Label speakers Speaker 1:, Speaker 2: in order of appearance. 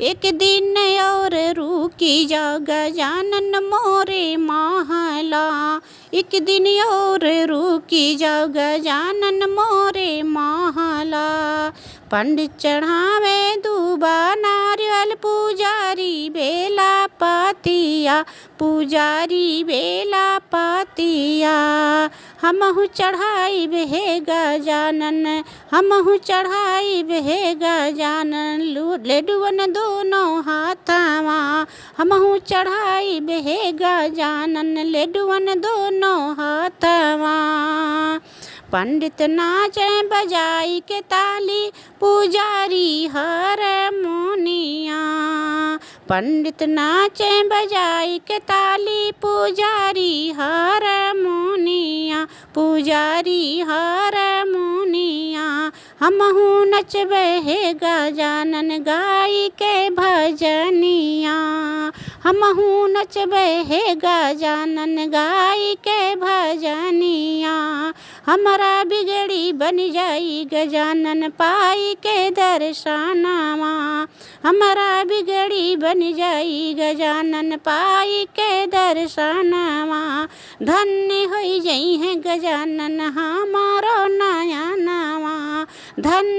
Speaker 1: एक दिन और रुकी जा गजानन मोरे महला। एक दिन और रुकी जा गजानन मोरे महला। पंडित चढ़ावे दूबा नारियल पुजारी बेला पतिया। पुजारी बेला पतिया। हमहु चढ़ाई हे गजानन। हमहु चढ़ाई हे गजानन। लेडुअन दोनों हाथवा। हमहु चढ़ाई हे गजानन। लेडुअन दोनों हाथवा। पंडित नाचे बजाई के ताली पुजारी हारमोनिया। पंडित नाचे बजाई के ताली पुजारी हारमोनिया। पुजारी हारमोनिया। हमहु नचबे हे गजानन गाई के भजनिया। हमहु नचबे हे गजानन गाई के भजनिया। हमारा बिगड़ी बन जाई गजानन पाई के दर्शनवा। हमारा बिगड़ी बन जाई गजानन पाई के दर्शनवा। धन्य होई जई है गजानन हमारो नयनवा। धन्य